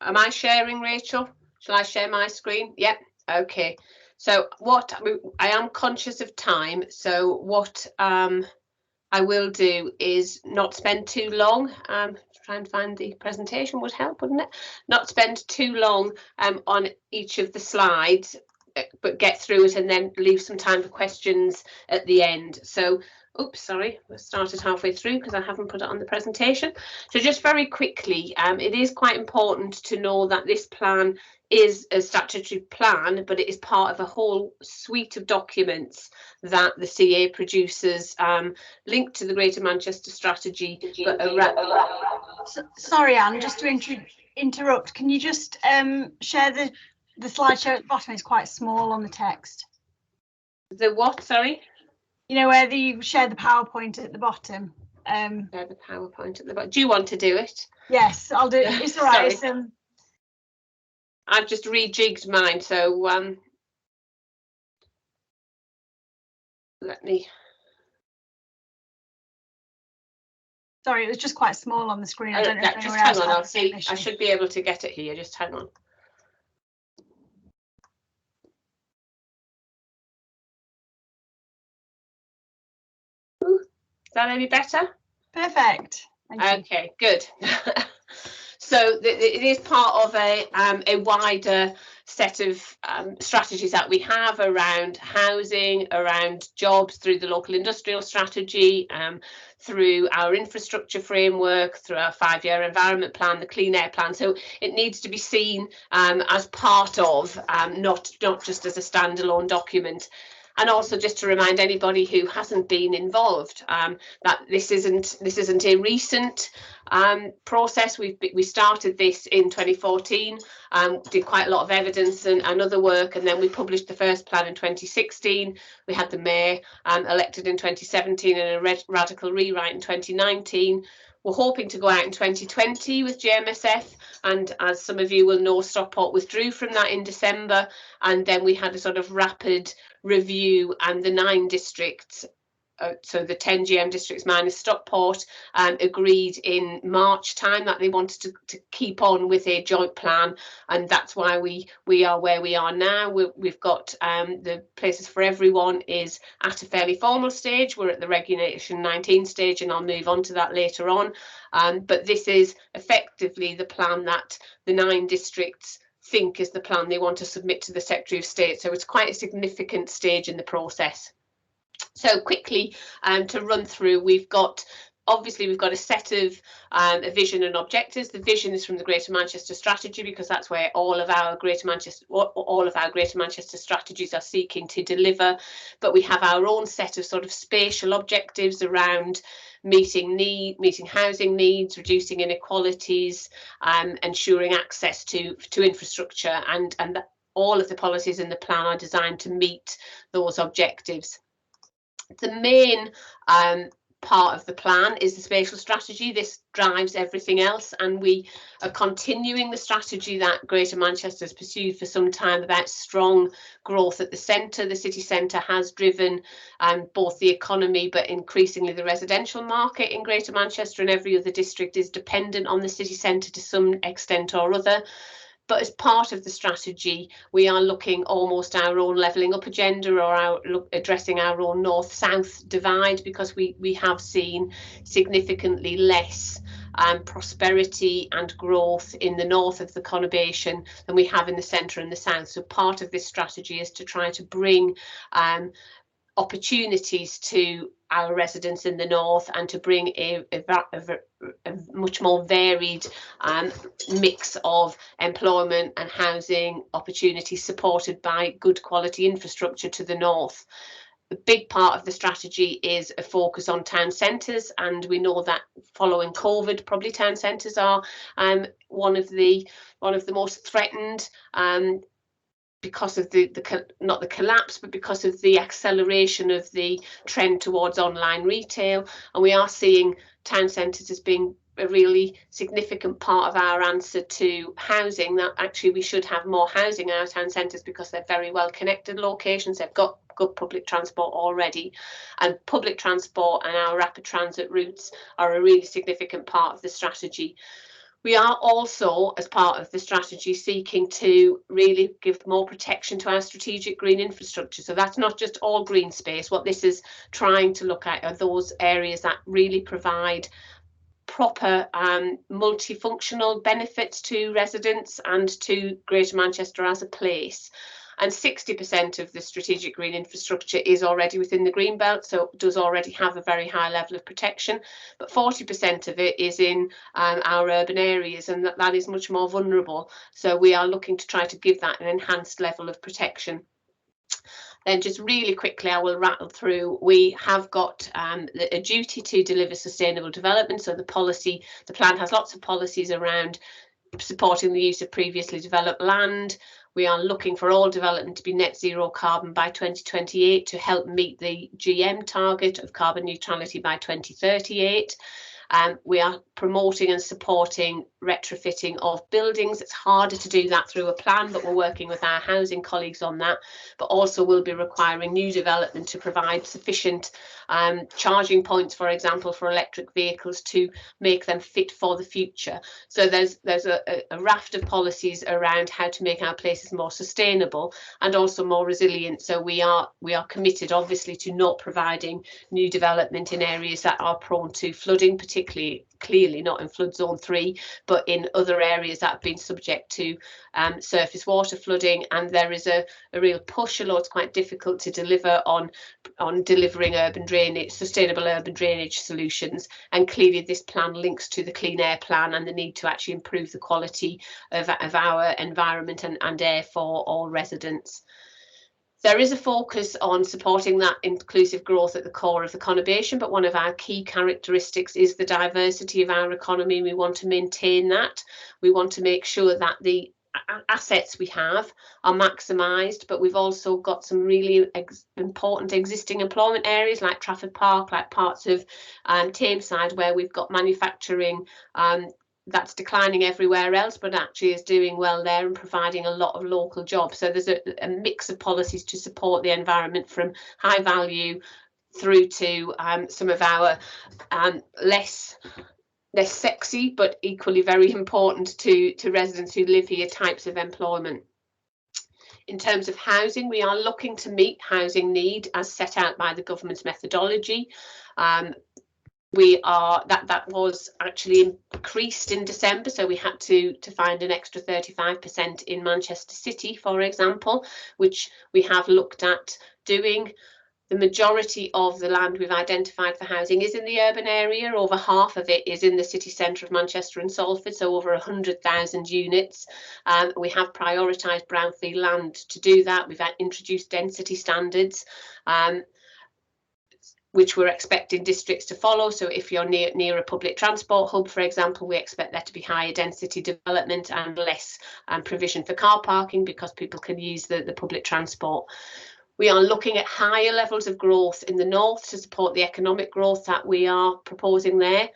Am I sharing, Rachel? Shall I share my screen? Yep. Okay. So I am conscious of time. So what I will do is not spend too long. Try and find the presentation would help, wouldn't it? Not spend too long on each of the slides, but get through it and then leave some time for questions at the end. So, oops, sorry, I started halfway through because I haven't put it on the presentation. So just very quickly, it is quite important to know that this plan is a statutory plan, but it is part of a whole suite of documents that the CA produces, linked to the Greater Manchester Strategy. But sorry, Anne, just to interrupt, can you just share the slideshow at the bottom? Is quite small on the text. The what, sorry? You know, where you share the PowerPoint at the bottom. Share the PowerPoint at the bottom. Do you want to do it? Yes, I'll do it. It's all right. I've just rejigged mine, so let me. Sorry, it was just quite small on the screen. I don't know if just hang on, I'll see. I should be able to get it here. Just hang on. Is that any better? Perfect. Okay, good. So it is part of a wider set of strategies that we have around housing, around jobs through the local industrial strategy, through our infrastructure framework, through our 5-year environment plan, the clean air plan. So it needs to be seen as part of, not just as a standalone document. And also just to remind anybody who hasn't been involved that this isn't a recent process. We started this in 2014, did quite a lot of evidence and other work, and then we published the first plan in 2016. We had the mayor elected in 2017 and a radical rewrite in 2019. We're hoping to go out in 2020 with GMSF, and as some of you will know, Stockport withdrew from that in December, and then we had a sort of rapid review, and the 9 districts, so the 10 GM districts minus Stockport, agreed in March time that they wanted to keep on with a joint plan, and that's why we are where we are now. We've got the Places for Everyone is at a fairly formal stage. We're at the Regulation 19 stage, and I'll move on to that later on. But this is effectively the plan that the 9 districts think is the plan they want to submit to the Secretary of State. So it's quite a significant stage in the process. So quickly, to run through, we've got a set of a vision and objectives. The vision is from the Greater Manchester Strategy, because that's where all of our Greater Manchester strategies are seeking to deliver. But we have our own set of sort of spatial objectives around meeting housing needs, reducing inequalities, ensuring access to infrastructure, and all of the policies in the plan are designed to meet those objectives. The main part of the plan is the spatial strategy. This drives everything else, and we are continuing the strategy that Greater Manchester has pursued for some time about strong growth at the centre. The city centre has driven both the economy, but increasingly the residential market in Greater Manchester, and every other district is dependent on the city centre to some extent or other. But as part of the strategy, we are looking almost our own levelling up agenda, or addressing our own north-south divide, because we have seen significantly less prosperity and growth in the north of the conurbation than we have in the centre and the south. So part of this strategy is to try to bring opportunities to our residents in the north, and to bring a much more varied mix of employment and housing opportunities supported by good quality infrastructure to the north. A big part of the strategy is a focus on town centres, and we know that following COVID, probably town centres are one of the most threatened, because of not the collapse, but because of the acceleration of the trend towards online retail. And we are seeing town centres as being a really significant part of our answer to housing, that actually we should have more housing in our town centres, because they're very well connected locations. They've got good public transport already, and public transport and our rapid transit routes are a really significant part of the strategy. We are also, as part of the strategy, seeking to really give more protection to our strategic green infrastructure. So that's not just all green space. What this is trying to look at are those areas that really provide proper multifunctional benefits to residents and to Greater Manchester as a place. And 60% of the strategic green infrastructure is already within the green belt, so it does already have a very high level of protection, but 40% of it is in our urban areas, and that is much more vulnerable. So we are looking to try to give that an enhanced level of protection. Then just really quickly, I will rattle through. We have got a duty to deliver sustainable development. So the plan has lots of policies around supporting the use of previously developed land. We are looking for all development to be net zero carbon by 2028 to help meet the GM target of carbon neutrality by 2038. We are promoting and supporting retrofitting of buildings. It's harder to do that through a plan, but we're working with our housing colleagues on that, but also we'll be requiring new development to provide sufficient charging points, for example, for electric vehicles to make them fit for the future. So there's a raft of policies around how to make our places more sustainable and also more resilient. So we are committed, obviously, to not providing new development in areas that are prone to flooding, particularly clearly not in flood zone 3, but in other areas that have been subject to surface water flooding. And there is a real push, although it's quite difficult to deliver on delivering sustainable urban drainage solutions. And clearly this plan links to the clean air plan and the need to actually improve the quality of our environment and air for all residents. There is a focus on supporting that inclusive growth at the core of the conurbation, but one of our key characteristics is the diversity of our economy. We want to maintain that. We want to make sure that the assets we have are maximised, but we've also got some really important existing employment areas like Trafford Park, like parts of Tameside, where we've got manufacturing that's declining everywhere else, but actually is doing well there and providing a lot of local jobs. So there's a mix of policies to support the environment, from high value through to some of our less sexy but equally very important to residents who live here types of employment. In terms of housing, we are looking to meet housing need as set out by the government's methodology. That was actually increased in December, so we had to find an extra 35% in Manchester City, for example, which we have looked at doing. The majority of the land we've identified for housing is in the urban area. Over half of it is in the city centre of Manchester and Salford, so over 100,000 units. We have prioritised brownfield land to do that. We've introduced density standards, which we're expecting districts to follow. So if you're near a public transport hub, for example, we expect there to be higher density development and less provision for car parking, because people can use the public transport. We are looking at higher levels of growth in the north to support the economic growth that we are proposing there.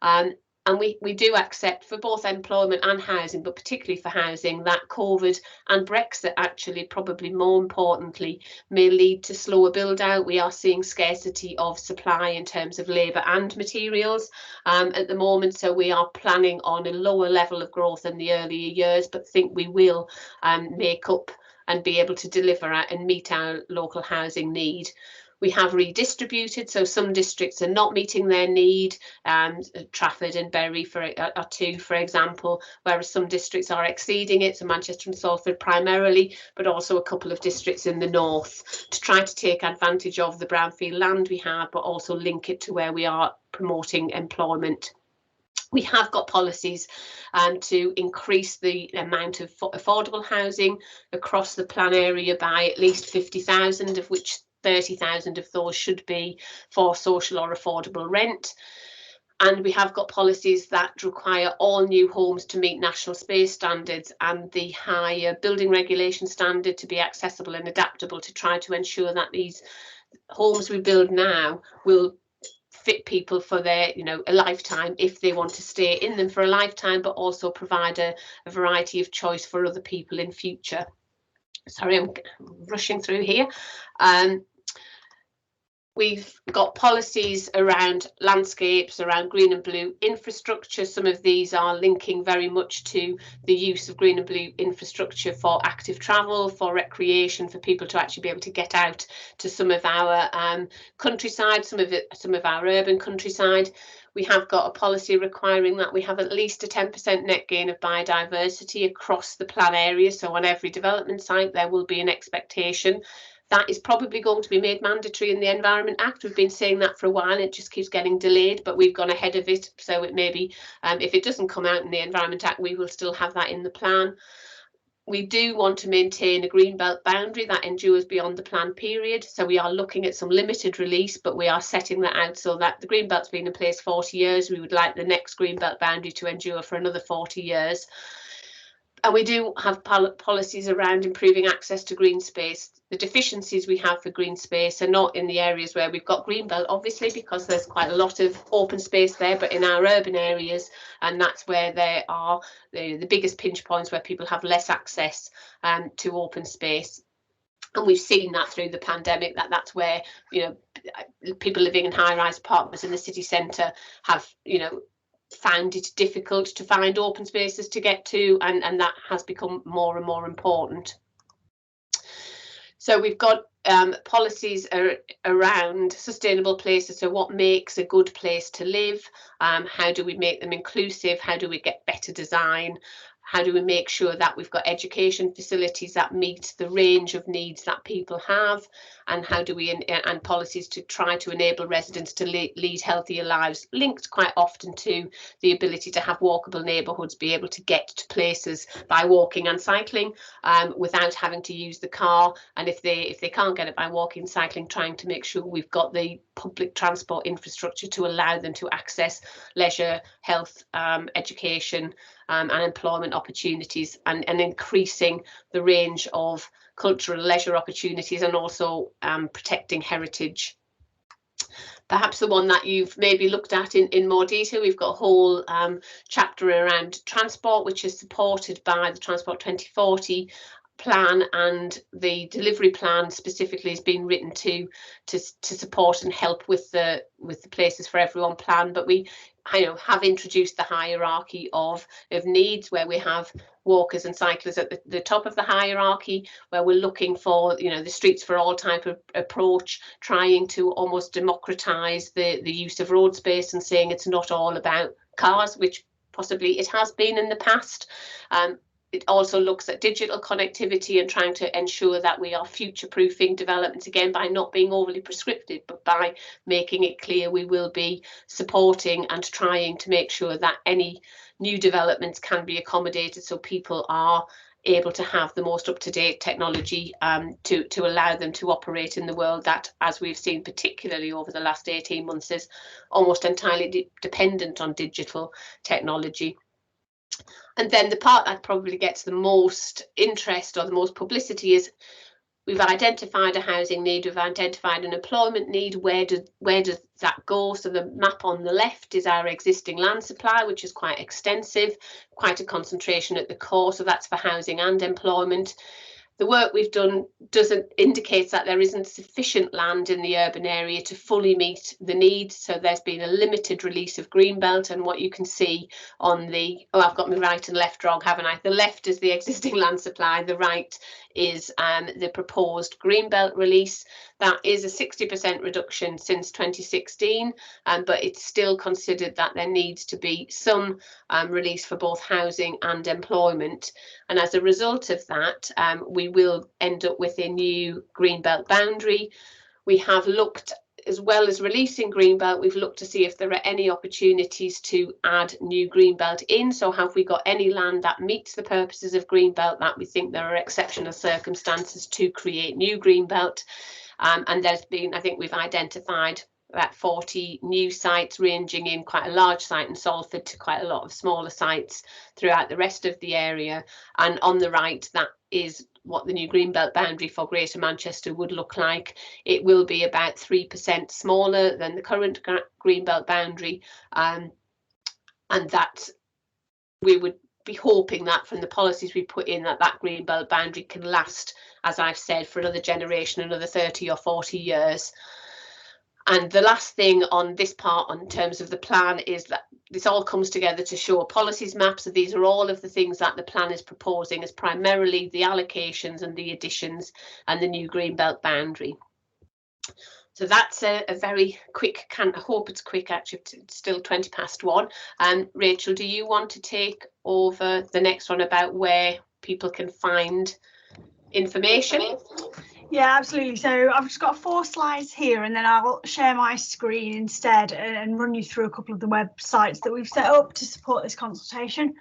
And we do accept, for both employment and housing, but particularly for housing, that COVID and Brexit, actually probably more importantly, may lead to slower build out. We are seeing scarcity of supply in terms of labour and materials at the moment, so we are planning on a lower level of growth in the earlier years, but think we will make up and be able to deliver and meet our local housing need. We have redistributed, so some districts are not meeting their need. Trafford and Bury are two, for example, whereas some districts are exceeding it, so Manchester and Salford primarily, but also a couple of districts in the north, to try to take advantage of the brownfield land we have, but also link it to where we are promoting employment. We have got policies to increase the amount of affordable housing across the plan area by at least 50,000, of which 30,000 of those should be for social or affordable rent. And we have got policies that require all new homes to meet national space standards and the higher building regulation standard to be accessible and adaptable, to try to ensure that these homes we build now will fit people for their, a lifetime, if they want to stay in them for a lifetime, but also provide a variety of choice for other people in future. Sorry, I'm rushing through here. We've got policies around landscapes, around green and blue infrastructure. Some of these are linking very much to the use of green and blue infrastructure for active travel, for recreation, for people to actually be able to get out to some of our countryside, some of our urban countryside. We have got a policy requiring that we have at least a 10% net gain of biodiversity across the plan area. So on every development site, there will be an expectation. That is probably going to be made mandatory in the Environment Act. We've been saying that for a while. It just keeps getting delayed, but we've gone ahead of it. So it may be, if it doesn't come out in the Environment Act, we will still have that in the plan. We do want to maintain a green belt boundary that endures beyond the plan period. So we are looking at some limited release, but we are setting that out so that the green belt's been in place 40 years. We would like the next green belt boundary to endure for another 40 years. And we do have policies around improving access to green space. The deficiencies we have for green space are not in the areas where we've got green belt, obviously, because there's quite a lot of open space there, but in our urban areas, and that's where there are the biggest pinch points where people have less access to open space. And we've seen that through the pandemic, that's where, you know, people living in high-rise apartments in the city centre have, you know, found it difficult to find open spaces to get to, and that has become more and more important. So we've got policies around sustainable places. So what makes a good place to live? How do we make them inclusive? How do we get better design? How do we make sure that we've got education facilities that meet the range of needs that people have? And how do we, and policies to try to enable residents to lead healthier lives, linked quite often to the ability to have walkable neighbourhoods, be able to get to places by walking and cycling without having to use the car. And if they can't get it by walking and cycling, trying to make sure we've got the public transport infrastructure to allow them to access leisure, health, education, and employment opportunities, and increasing the range of cultural leisure opportunities, and also protecting heritage. Perhaps the one that you've maybe looked at in more detail, we've got a whole chapter around transport, which is supported by the Transport 2040 plan, and the delivery plan specifically has been written to support and help with the Places for Everyone plan. But we have introduced the hierarchy of needs, where we have walkers and cyclists at the top of the hierarchy, where we're looking for the streets for all type of approach, trying to almost democratize the use of road space, and saying it's not all about cars, which possibly it has been in the past. It also looks at digital connectivity and trying to ensure that we are future-proofing developments, again, by not being overly prescriptive, but by making it clear we will be supporting and trying to make sure that any new developments can be accommodated, so people are able to have the most up-to-date technology to allow them to operate in the world that, as we've seen particularly over the last 18 months, is almost entirely dependent on digital technology. And then the part that probably gets the most interest or the most publicity is we've identified a housing need, we've identified an employment need. Where does that go? So the map on the left is our existing land supply, which is quite extensive, quite a concentration at the core. So that's for housing and employment. The work we've done indicates that there isn't sufficient land in the urban area to fully meet the needs. So there's been a limited release of greenbelt, and what you can see on the, I've got my right and left wrong, haven't I? The left is the existing land supply, the right is the proposed greenbelt release. That is a 60% reduction since 2016, but it's still considered that there needs to be some release for both housing and employment. And as a result of that, we will end up with a new greenbelt boundary. We have looked, as well as releasing greenbelt, we've looked to see if there are any opportunities to add new greenbelt in. So have we got any land that meets the purposes of greenbelt that we think there are exceptional circumstances to create new greenbelt? And there's been, I think we've identified about 40 new sites, ranging in quite a large site in Salford to quite a lot of smaller sites throughout the rest of the area. And on the right, that is what the new greenbelt boundary for Greater Manchester would look like. It will be about 3% smaller than the current greenbelt boundary, and that we would be hoping that from the policies we put in, that greenbelt boundary can last, as I've said, for another generation, another 30 or 40 years. And the last thing on this part, in terms of the plan, is that this all comes together to show a policies map. So these are all of the things that the plan is proposing as primarily the allocations and the additions and the new green belt boundary. So that's a very quick, I hope it's quick, actually, it's still 1:20. Rachel, do you want to take over the next one about where people can find information? Yeah, absolutely. So I've just got 4 slides here, and then I'll share my screen instead and run you through a couple of the websites that we've set up to support this consultation.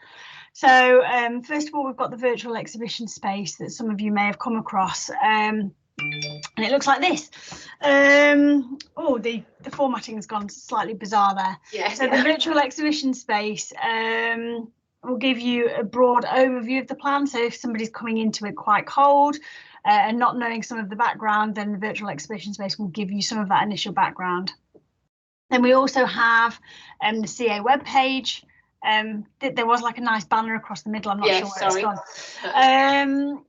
So first of all, we've got the virtual exhibition space that some of you may have come across. And it looks like this. Oh, the formatting has gone slightly bizarre there. Yes. So the virtual exhibition space will give you a broad overview of the plan. So if somebody's coming into it quite cold and not knowing some of the background, then the virtual exhibition space will give you some of that initial background. Then we also have the CA webpage. There was like a nice banner across the middle. I'm not sure where it's gone.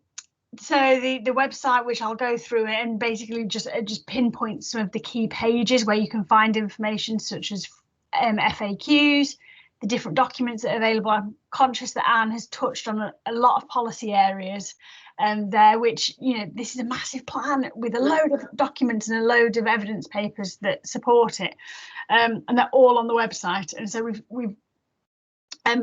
So the website, which I'll go through it and basically just pinpoint some of the key pages where you can find information such as FAQs, the different documents that are available. I'm conscious that Anne has touched on a lot of policy areas there, which, you know, this is a massive plan with a load of documents and a load of evidence papers that support it, and they're all on the website. And so we've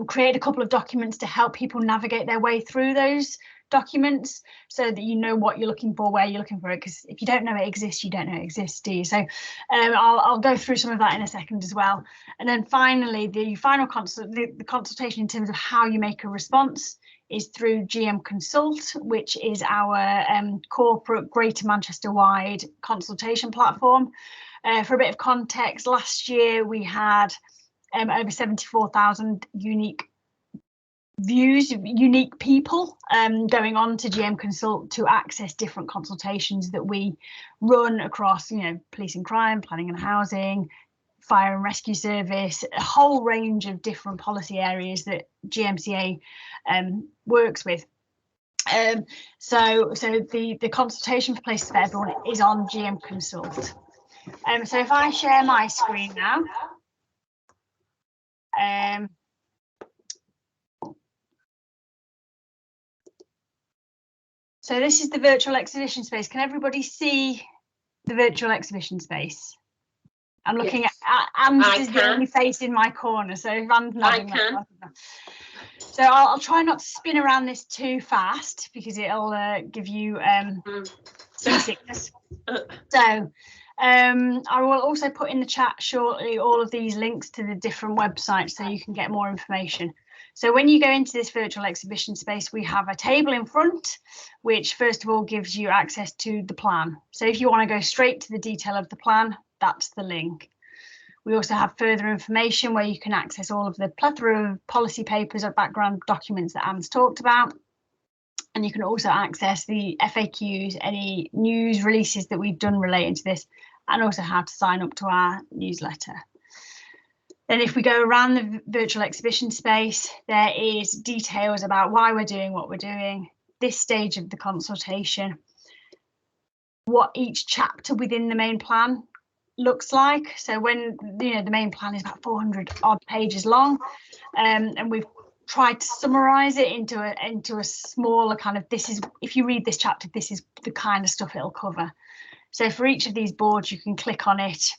created a couple of documents to help people navigate their way through those documents so that you know what you're looking for, where you're looking for it, because if you don't know it exists, you don't know it exists, do you? So I'll go through some of that in a second as well. And then finally, the final the consultation in terms of how you make a response is through GM Consult, which is our corporate Greater Manchester wide consultation platform. For a bit of context, last year we had over 74,000 unique people going on to GM Consult to access different consultations that we run across, you know, police and crime, planning and housing, fire and rescue service, a whole range of different policy areas that GMCA works with. So the consultation for Places for Everyone is on GM Consult. So if I share my screen now. So this is the virtual exhibition space. Can everybody see the virtual exhibition space? I'm looking at Anne's is the only face in my corner, so Anne's nodding. I can. So I'll try not to spin around this too fast because it'll give you seasickness. So I will also put in the chat shortly all of these links to the different websites so you can get more information. So when you go into this virtual exhibition space, we have a table in front, which first of all gives you access to the plan. So if you want to go straight to the detail of the plan, that's the link. We also have further information where you can access all of the plethora of policy papers or background documents that Anne's talked about. And you can also access the FAQs, any news releases that we've done relating to this, and also how to sign up to our newsletter. Then if we go around the virtual exhibition space, there is details about why we're doing what we're doing, this stage of the consultation, what each chapter within the main plan looks like. So when, you know, the main plan is about 400 odd pages long, and we've tried to summarize it into a smaller kind of, this is, if you read this chapter, this is the kind of stuff it'll cover. So for each of these boards, you can click on it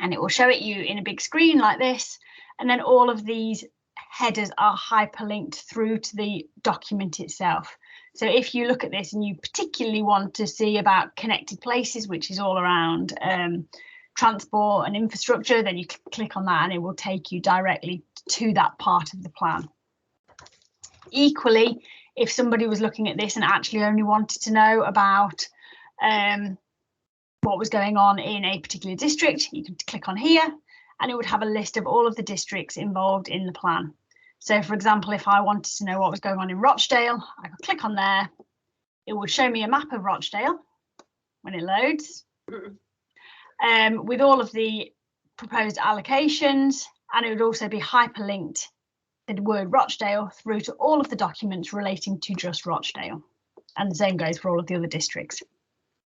and it will show it you in a big screen like this. And then all of these headers are hyperlinked through to the document itself. So if you look at this and you particularly want to see about connected places, which is all around transport and infrastructure, then you click on that and it will take you directly to that part of the plan. Equally, if somebody was looking at this and actually only wanted to know about what was going on in a particular district, you can click on here and it would have a list of all of the districts involved in the plan. So for example, if I wanted to know what was going on in Rochdale, I could click on there. It would show me a map of Rochdale when it loads, with all of the proposed allocations, and it would also be hyperlinked the word Rochdale through to all of the documents relating to just Rochdale. And the same goes for all of the other districts.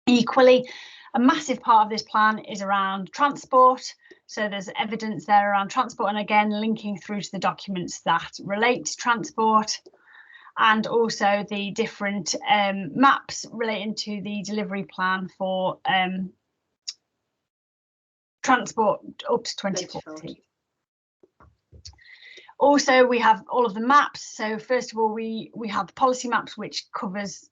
Equally, A massive part of this plan is around transport. So there's evidence there around transport, and again, linking through to the documents that relate to transport, and also the different maps relating to the delivery plan for transport up to 2040. Also, we have all of the maps. So first of all, we have the policy maps, which covers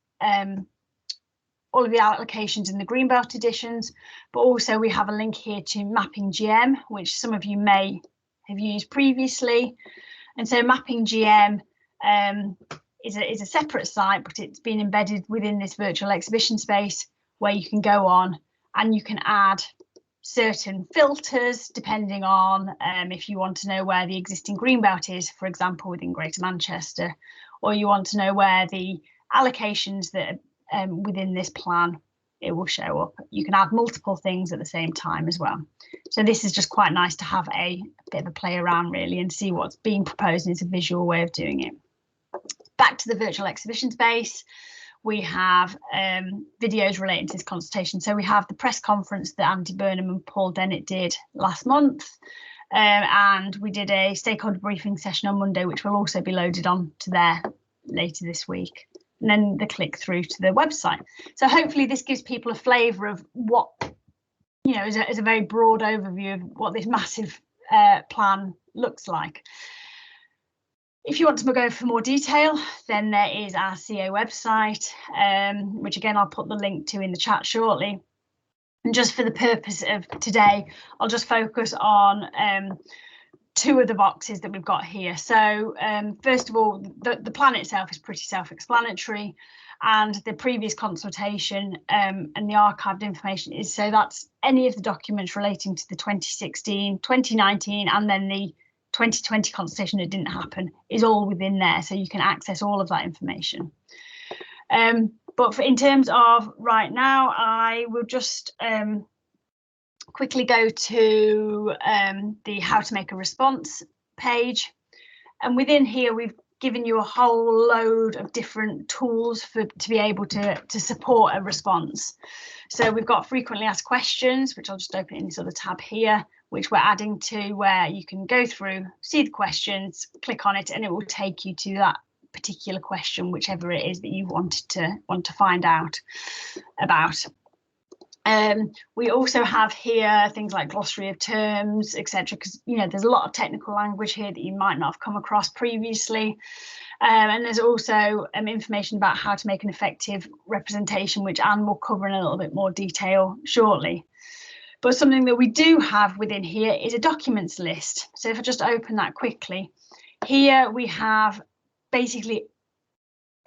all of the allocations in the Greenbelt editions, but also we have a link here to Mapping GM, which some of you may have used previously. And so Mapping GM is a separate site, but it's been embedded within this virtual exhibition space where you can go on and you can add certain filters depending on if you want to know where the existing Greenbelt is, for example, within Greater Manchester, or you want to know where the allocations that are within this plan, it will show up. You can add multiple things at the same time as well. So this is just quite nice to have a bit of a play around really and see what's being proposed, and it's a visual way of doing it. Back to the virtual exhibition space, we have videos relating to this consultation. So we have the press conference that Andy Burnham and Paul Dennett did last month, and we did a stakeholder briefing session on Monday, which will also be loaded on to there later this week, and then the click through to the website. So hopefully this gives people a flavour of what, you know, is a very broad overview of what this massive plan looks like. If you want to go for more detail, then there is our CA website, which again, I'll put the link to in the chat shortly. And just for the purpose of today, I'll just focus on two of the boxes that we've got here. So first of all, the plan itself is pretty self-explanatory, and the previous consultation and the archived information is, so that's any of the documents relating to the 2016, 2019, and then the 2020 consultation that didn't happen is all within there, so you can access all of that information. But in terms of right now, I will just quickly go to the how to make a response page, and within here we've given you a whole load of different tools to be able to support a response. So we've got frequently asked questions, which I'll just open in this other tab here, which we're adding to, where you can go through, see the questions, click on it, and it will take you to that particular question, whichever it is that you want to find out about. We also have here things like glossary of terms, etc., because, you know, there's a lot of technical language here that you might not have come across previously. And there's also information about how to make an effective representation, which Anne will cover in a little bit more detail shortly. But something that we do have within here is a documents list. So if I just open that quickly, here we have basically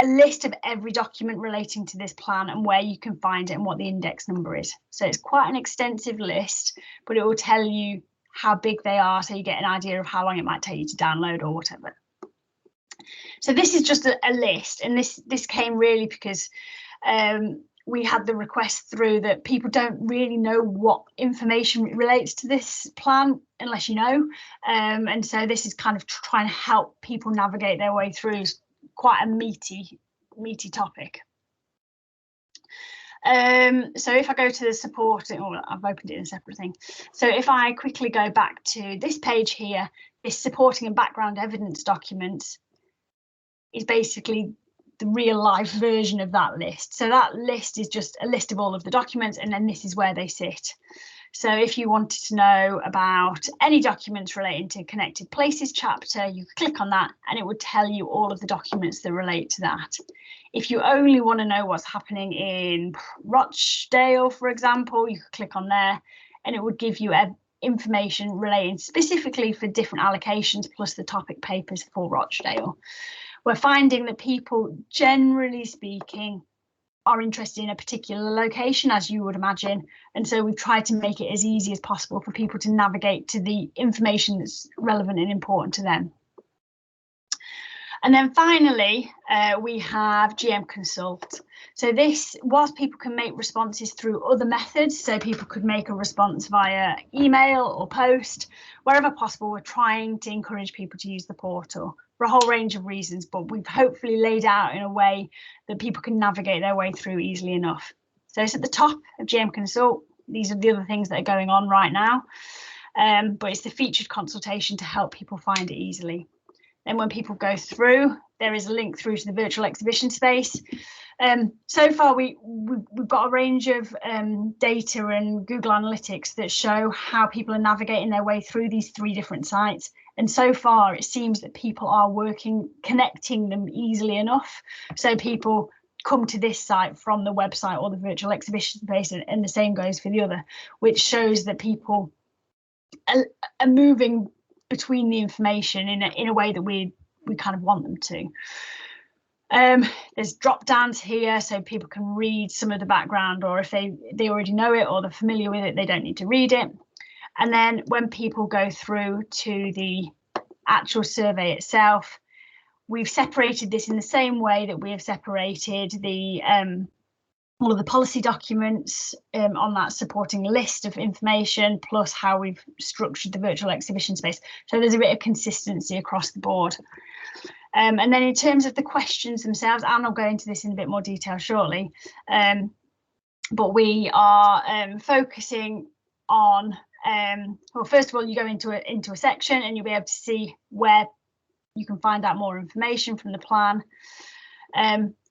a list of every document relating to this plan and where you can find it and what the index number is. So it's quite an extensive list, but it will tell you how big they are, so you get an idea of how long it might take you to download or whatever. So this is just a list, and this came really because we had the request through that people don't really know what information relates to this plan unless you know, and so this is kind of trying to help people navigate their way through quite a meaty topic. So if I go to the support, or I've opened it in a separate thing. So if I quickly go back to this page here, this supporting and background evidence documents is basically the real life version of that list. So that list is just a list of all of the documents, and then this is where they sit. So if you wanted to know about any documents relating to Connected Places chapter, you could click on that and it would tell you all of the documents that relate to that. If you only want to know what's happening in Rochdale, for example, you could click on there and it would give you information relating specifically for different allocations plus the topic papers for Rochdale. We're finding that people, generally speaking, are interested in a particular location, as you would imagine, and so we've tried to make it as easy as possible for people to navigate to the information that's relevant and important to them. And then finally, we have GM Consult. So this, whilst people can make responses through other methods, so people could make a response via email or post, wherever possible, we're trying to encourage people to use the portal for a whole range of reasons, but we've hopefully laid out in a way that people can navigate their way through easily enough. So it's at the top of GM Consult. These are the other things that are going on right now. But it's the featured consultation to help people find it easily. Then when people go through, there is a link through to the virtual exhibition space. So far, we've got a range of data and Google Analytics that show how people are navigating their way through these 3 different sites. And so far, it seems that people are connecting them easily enough. So people come to this site from the website or the virtual exhibition space, and the same goes for the other, which shows that people are moving between the information in a way that we kind of want them to. There's drop downs here so people can read some of the background, or if they already know it or they're familiar with it, they don't need to read it. And then when people go through to the actual survey itself, we've separated this in the same way that we have separated the all of the policy documents on that supporting list of information, plus how we've structured the virtual exhibition space. So there's a bit of consistency across the board. And then in terms of the questions themselves, Anne will go into this in a bit more detail shortly, but we are focusing on, well, first of all, you go into a section and you'll be able to see where you can find out more information from the plan.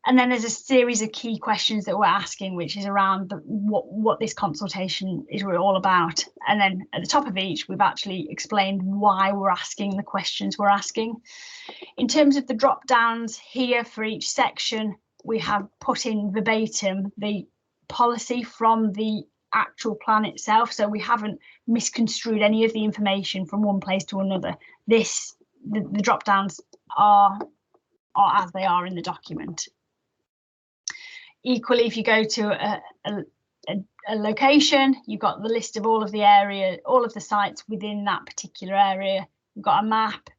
And then there's a series of key questions that we're asking, which is around what this consultation is all about. And then at the top of each, we've actually explained why we're asking the questions we're asking. In terms of the drop downs here for each section, we have put in verbatim the policy from the actual plan itself. So we haven't misconstrued any of the information from one place to another. The drop downs are as they are in the document. Equally, if you go to a location, you've got the list of all of the area, all of the sites within that particular area. You've got a map.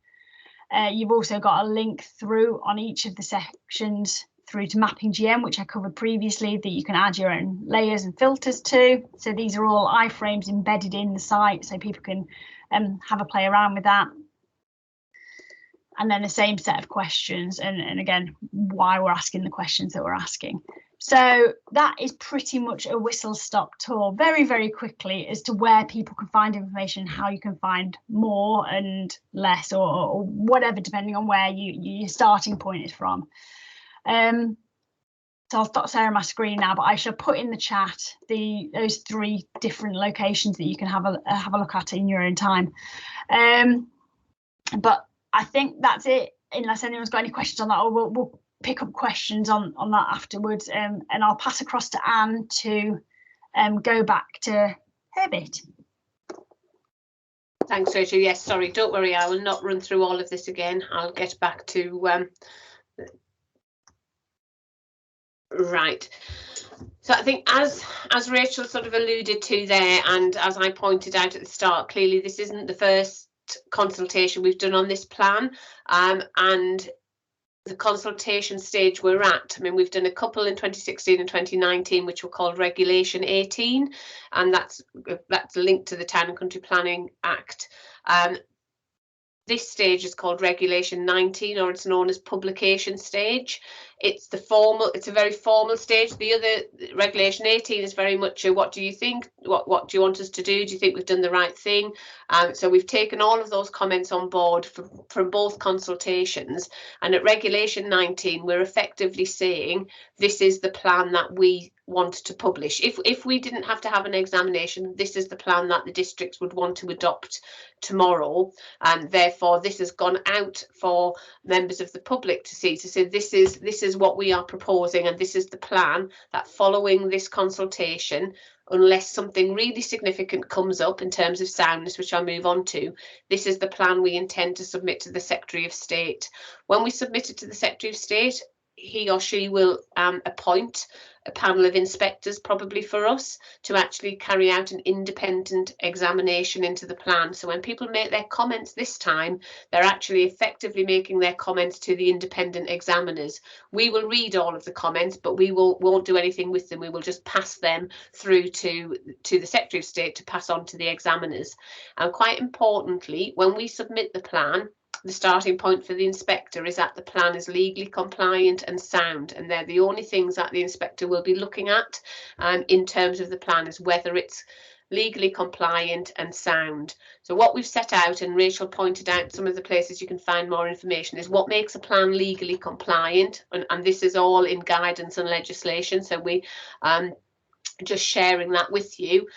You've also got a link through on each of the sections through to Mapping GM, which I covered previously, that you can add your own layers and filters to. So these are all iframes embedded in the site, so people can have a play around with that. And then the same set of questions, and again, why we're asking the questions that we're asking. So that is pretty much a whistle-stop tour, very, very quickly, as to where people can find information, how you can find more and less, or whatever, depending on where your starting point is from. So I'll stop sharing my screen now, but I shall put in the chat those 3 different locations that you can have a look at in your own time. But I think that's it, unless anyone's got any questions on that, or we'll pick up questions on that afterwards, and I'll pass across to Anne to go back to her bit. Thanks, Rachel. Yes, sorry, don't worry, I will not run through all of this again. I'll get back to right. So I think as Rachel sort of alluded to there, and as I pointed out at the start, clearly this isn't the first consultation we've done on this plan, and the consultation stage we're at, I mean, we've done a couple in 2016 and 2019, which were called Regulation 18, and that's linked to the Town and Country Planning Act. This stage is called Regulation 19, or it's known as publication stage. It's a very formal stage. The other, Regulation 18, is very much a what do you think? What do you want us to do? Do you think we've done the right thing? So we've taken all of those comments on board from both consultations. And at Regulation 19, we're effectively saying this is the plan that we want to publish. If we didn't have to have an examination, this is the plan that the districts would want to adopt tomorrow, and therefore this has gone out for members of the public to see, to say this is what we are proposing, and this is the plan that following this consultation, unless something really significant comes up in terms of soundness, which I'll move on to, this is the plan we intend to submit to the Secretary of State. When we submit it to the Secretary of State, he or she will appoint a panel of inspectors, probably for us, to actually carry out an independent examination into the plan. So when people make their comments this time, they're actually effectively making their comments to the independent examiners. We will read all of the comments, but we won't do anything with them. We will just pass them through to the Secretary of State to pass on to the examiners. And quite importantly, when we submit the plan, the starting point for the inspector is that the plan is legally compliant and sound, and they're the only things that the inspector will be looking at in terms of the plan, is whether it's legally compliant and sound. So what we've set out, and Rachel pointed out some of the places you can find more information, is what makes a plan legally compliant, and this is all in guidance and legislation, so we just sharing that with you.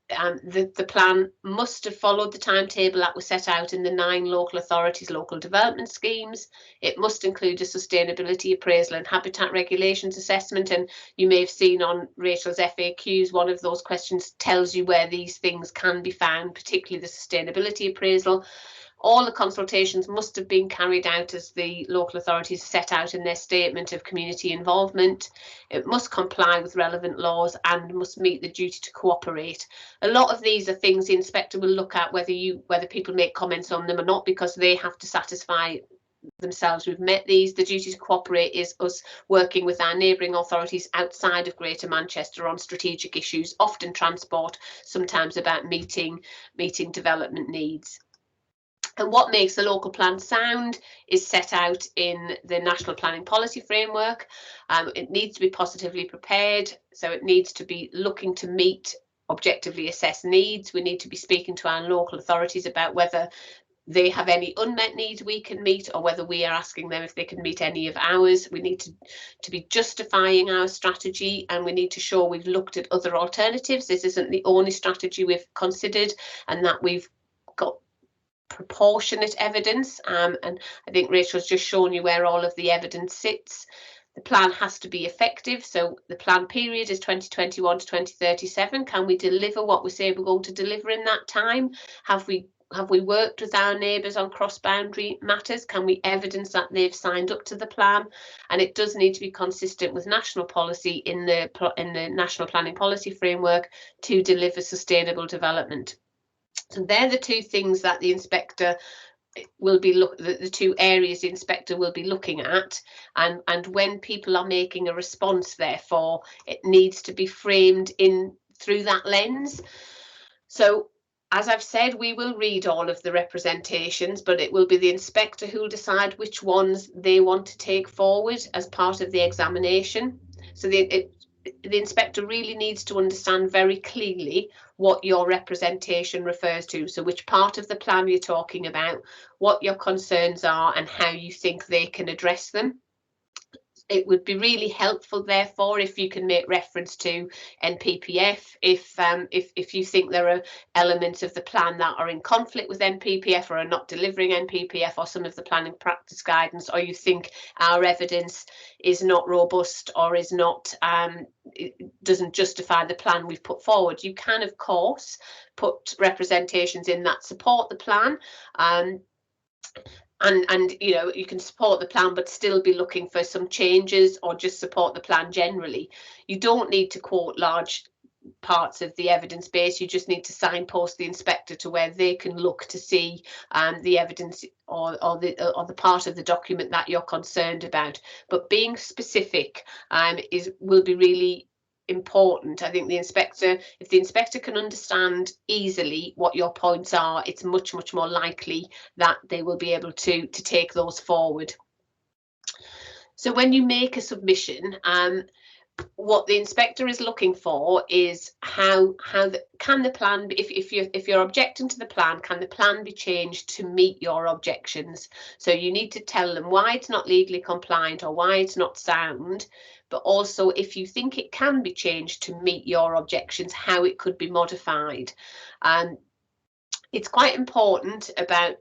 The plan must have followed the timetable that was set out in the 9 local authorities' local development schemes. It must include a sustainability appraisal and habitat regulations assessment, and you may have seen on Rachel's FAQs, one of those questions tells you where these things can be found, particularly the sustainability appraisal. All the consultations must have been carried out as the local authorities set out in their statement of community involvement. It must comply with relevant laws and must meet the duty to cooperate. A lot of these are things the inspector will look at whether people make comments on them or not, because they have to satisfy themselves we've met these. The duty to cooperate is us working with our neighbouring authorities outside of Greater Manchester on strategic issues, often transport, sometimes about meeting development needs. And what makes a local plan sound is set out in the National Planning Policy Framework. It needs to be positively prepared, so it needs to be looking to meet objectively assessed needs. We need to be speaking to our local authorities about whether they have any unmet needs we can meet, or whether we are asking them if they can meet any of ours. We need to be justifying our strategy, and we need to show we've looked at other alternatives. This isn't the only strategy we've considered, and that we've got proportionate evidence, and I think Rachel's just shown you where all of the evidence sits. The plan has to be effective, so the plan period is 2021 to 2037. Can we deliver what we say we're going to deliver in that time? Have we worked with our neighbours on cross-boundary matters? Can we evidence that they've signed up to the plan? And it does need to be consistent with national policy in the National Planning Policy Framework to deliver sustainable development. So they're the two things that the inspector will be the two areas the inspector will be looking at, and when people are making a response, therefore it needs to be framed in through that lens. So as I've said, we will read all of the representations, but it will be the inspector who will decide which ones they want to take forward as part of the examination. So the inspector really needs to understand very clearly what your representation refers to. So which part of the plan you're talking about, what your concerns are, and how you think they can address them. It would be really helpful, therefore, if you can make reference to NPPF, if you think there are elements of the plan that are in conflict with NPPF or are not delivering NPPF or some of the planning practice guidance, or you think our evidence is not robust or is not it doesn't justify the plan we've put forward. You can, of course, put representations in that support the plan. And you know, you can support the plan but still be looking for some changes, or just support the plan generally. You don't need to quote large parts of the evidence base. You just need to signpost the inspector to where they can look to see the evidence or the part of the document that you're concerned about. But being specific will be really important. I think if the inspector can understand easily what your points are, it's much more likely that they will be able to take those forward. So when you make a submission, what the inspector is looking for is can the plan, if you're objecting to the plan, can the plan be changed to meet your objections? So you need to tell them why it's not legally compliant or why it's not sound, but also if you think it can be changed to meet your objections, how it could be modified. It's quite important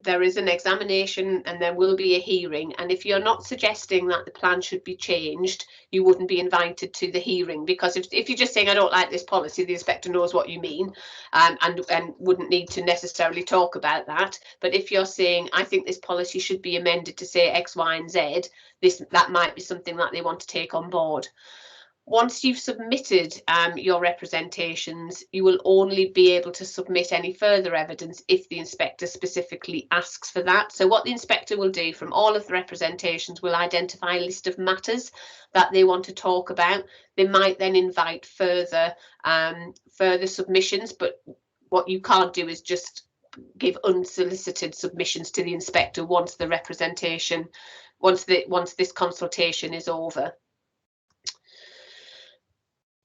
there is an examination and there will be a hearing, and if you're not suggesting that the plan should be changed, you wouldn't be invited to the hearing, because if you're just saying I don't like this policy, the inspector knows what you mean and wouldn't need to necessarily talk about that. But if you're saying I think this policy should be amended to say X, Y and Z, that might be something that they want to take on board. Once you've submitted your representations, you will only be able to submit any further evidence if the inspector specifically asks for that. So what the inspector will do from all of the representations will identify a list of matters that they want to talk about. They might then invite further submissions, but what you can't do is just give unsolicited submissions to the inspector once the representation, once this consultation is over.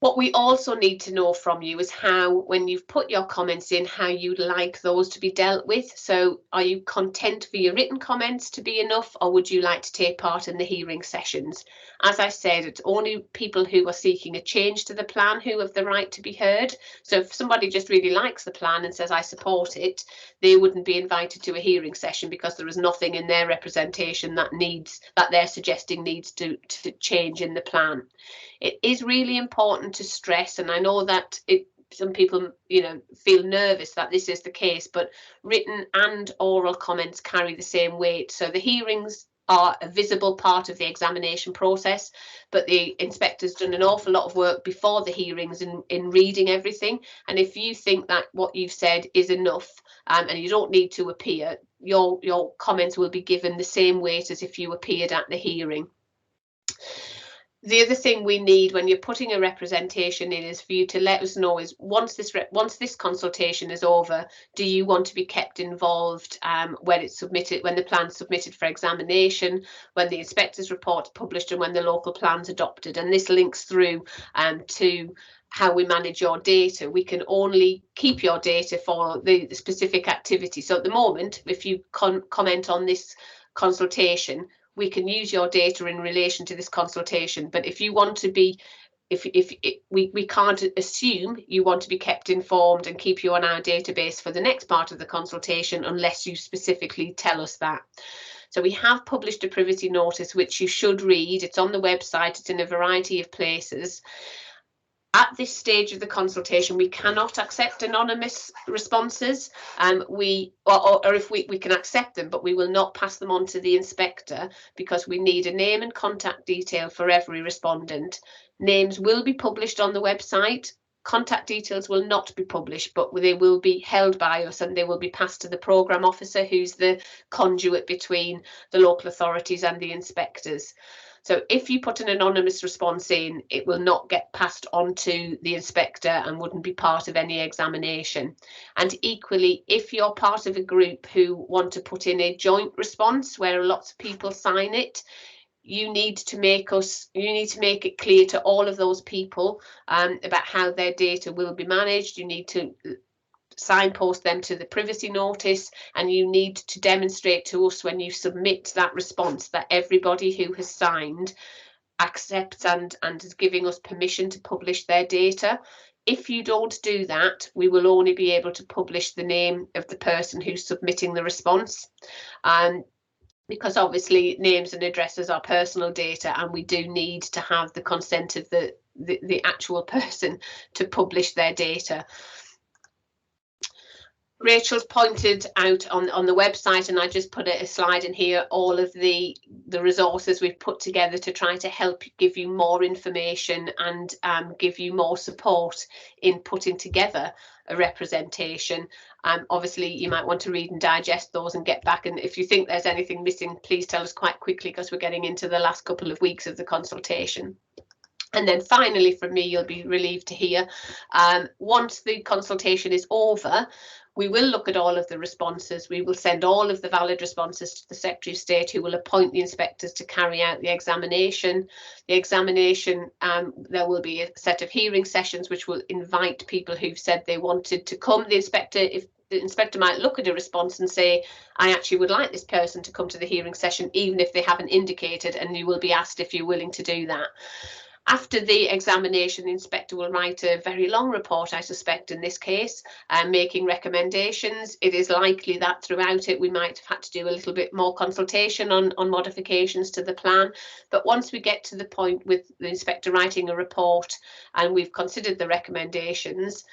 What we also need to know from you is how, when you've put your comments in, how you'd like those to be dealt with. So are you content for your written comments to be enough, or would you like to take part in the hearing sessions? As I said, it's only people who are seeking a change to the plan who have the right to be heard. So if somebody just really likes the plan and says, I support it, they wouldn't be invited to a hearing session because there is nothing in their representation that they're suggesting needs to change in the plan. It is really important to stress, and I know that some people, feel nervous that this is the case, but written and oral comments carry the same weight. So the hearings are a visible part of the examination process, but the inspector's done an awful lot of work before the hearings in reading everything. And if you think that what you've said is enough, and you don't need to appear, your comments will be given the same weight as if you appeared at the hearing. The other thing we need when you're putting a representation in is for you to let us know is once this consultation is over, do you want to be kept involved when it's submitted, when the plan's submitted for examination, when the inspector's report is published, and when the local plan's adopted. And this links through to how we manage your data. We can only keep your data for the specific activity. So at the moment, if you comment on this consultation, we can use your data in relation to this consultation. But if you want to be, we can't assume you want to be kept informed and keep you on our database for the next part of the consultation unless you specifically tell us that. So we have published a privacy notice which you should read. It's on the website, it's in a variety of places. At this stage of the consultation, we cannot accept anonymous responses. Or if we can accept them, but we will not pass them on to the inspector because we need a name and contact detail for every respondent. Names will be published on the website. Contact details will not be published, but they will be held by us and they will be passed to the programme officer, who's the conduit between the local authorities and the inspectors. So if you put an anonymous response in, it will not get passed on to the inspector and wouldn't be part of any examination. And equally, if you're part of a group who want to put in a joint response where lots of people sign it, you need to make it clear to all of those people about how their data will be managed. You need to signpost them to the privacy notice, and you need to demonstrate to us when you submit that response that everybody who has signed accepts and is giving us permission to publish their data. If you don't do that, we will only be able to publish the name of the person who's submitting the response. Because obviously names and addresses are personal data, and we do need to have the consent of the actual person to publish their data. Rachel's pointed out on the website, and I just put a slide in here, all of the resources we've put together to try to help give you more information and give you more support in putting together a representation. Obviously you might want to read and digest those and get back, and if you think there's anything missing, please tell us quite quickly because we're getting into the last couple of weeks of the consultation. And then finally, from me, you'll be relieved to hear, once the consultation is over, we will look at all of the responses. We will send all of the valid responses to the Secretary of State, who will appoint the inspectors to carry out the examination. The examination, there will be a set of hearing sessions which will invite people who've said they wanted to come. The inspector might look at a response and say, I actually would like this person to come to the hearing session, even if they haven't indicated, and you will be asked if you're willing to do that. After the examination, the inspector will write a very long report, I suspect, in this case, making recommendations. It is likely that throughout it we might have had to do a little bit more consultation on modifications to the plan. But once we get to the point with the inspector writing a report and we've considered the recommendations,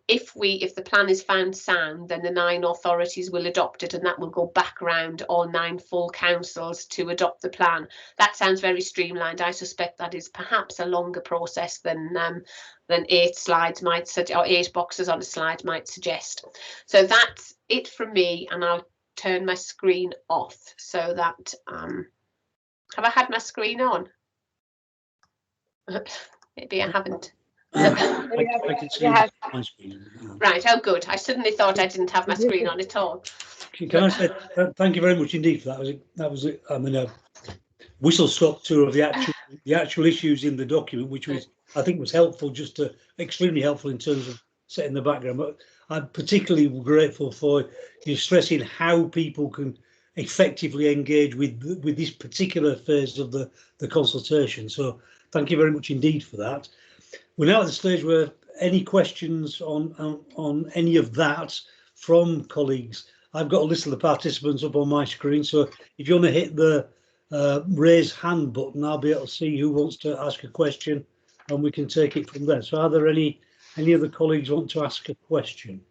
if the plan is found sound, then the 9 authorities will adopt it, and that will go back around all 9 full councils to adopt the plan. That sounds very streamlined. I suspect that is perhaps a longer process than 8 slides might suggest, or 8 boxes on a slide might suggest. So that's it from me, and I'll turn my screen off so that have I had my screen on? Maybe I haven't. I can see my screen. Right, oh good. I suddenly thought I didn't have my screen on at all. Can I say thank you very much indeed for that. That was I mean, a whistle-stop tour of the actual issues in the document, which was, I think, was helpful, extremely helpful in terms of setting the background. But I'm particularly grateful for you stressing how people can effectively engage with this particular phase of the consultation. So thank you very much indeed for that. We're now at the stage where any questions on any of that from colleagues. I've got a list of the participants up on my screen, so if you want to hit the raise hand button, I'll be able to see who wants to ask a question, and we can take it from there. So are there any of the colleagues want to ask a question?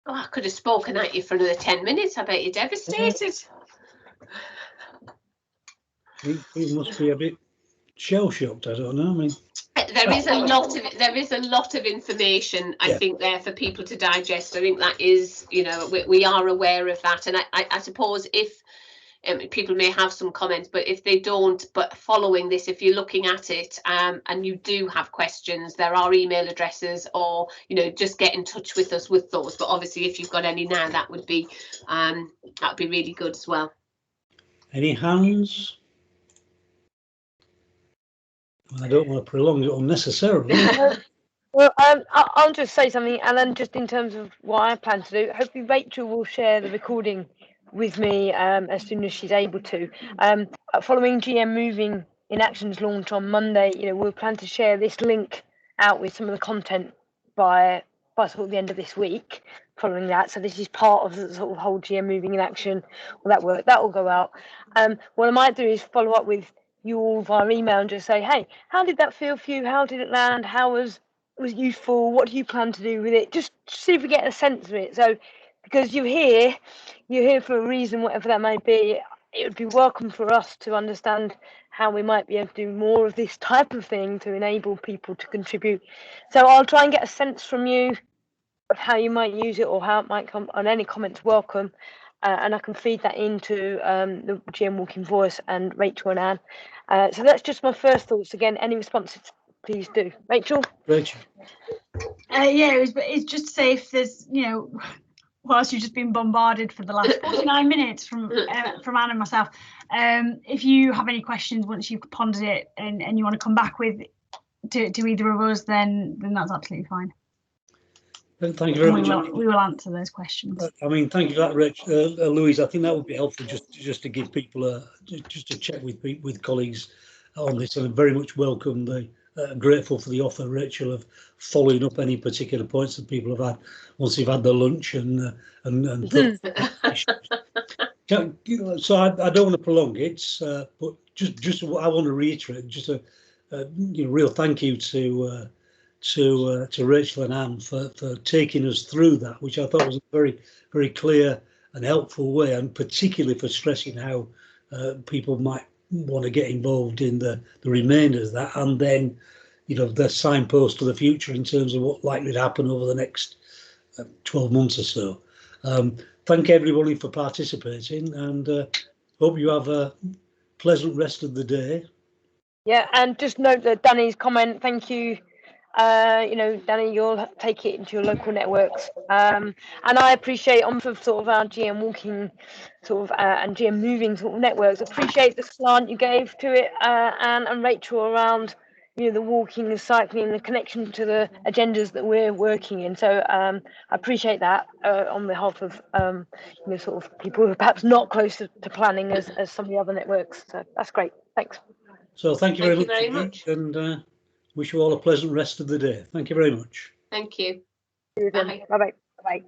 Oh, I could have spoken at you for another 10 minutes. I bet you're devastated. It must be a bit shell-shocked. I don't know. I mean, there is a lot of information, I think, there for people to digest. I think that is, you know, we are aware of that, and I suppose if people may have some comments, but if they don't, but following this, if you're looking at it and you do have questions, there are email addresses, or, you know, just get in touch with us with those. But obviously, if you've got any now, that would be really good as well. Any hands? I don't want to prolong it unnecessarily. Well, I'll just say something, and then just in terms of what I plan to do, hopefully Rachel will share the recording with me as soon as she's able to. Following GM Moving in Action's launch on Monday, you know, we'll plan to share this link out with some of the content by sort of the end of this week. Following that, so this is part of the sort of whole GM Moving in Action, all that work that will go out. What I might do is follow up with you all via email and just say, hey, how did that feel for you? How did it land? How was useful? What do you plan to do with it? Just see if we get a sense of it. So, because you're here for a reason, whatever that may be. It would be welcome for us to understand how we might be able to do more of this type of thing to enable people to contribute. So I'll try and get a sense from you of how you might use it, or how it might come, on any comments welcome. And I can feed that into the GM Walking Voice and Rachel and Anne. So that's just my first thoughts. Again, any responses, please do. Rachel? Rachel. It's just to say, if there's, you know, whilst you've just been bombarded for the last 49 minutes from Anne and myself, if you have any questions once you've pondered it and you want to come back with to either of us, then that's absolutely fine. Thank you very much. We will answer those questions. I mean, thank you for that, Rich. Louise, I think that would be helpful just to give people just to check with colleagues on this, and I very much welcome grateful for the offer, Rachel, of following up any particular points that people have had once they've had their lunch and so I don't want to prolong it, but just I want to reiterate just a real thank you to Rachel and Anne for taking us through that, which I thought was a very, very clear and helpful way, and particularly for stressing how people might want to get involved in the remainder of that, and then, you know, the signpost to the future in terms of what likely to happen over the next 12 months or so. Thank everybody for participating, and hope you have a pleasant rest of the day. Yeah, and just note that Danny's comment, thank you. Danny, you'll take it into your local networks, and I appreciate on for sort of our GM Walking sort of and GM Moving sort of networks. Appreciate the slant you gave to it, Anne and Rachel, around, you know, the walking, the cycling, the connection to the agendas that we're working in. So I appreciate that on behalf of sort of people who are perhaps not close to planning as some of the other networks. So that's great. Thanks. So thank you very much. And wish you all a pleasant rest of the day. Thank you very much. Thank you. Bye. Bye. Bye.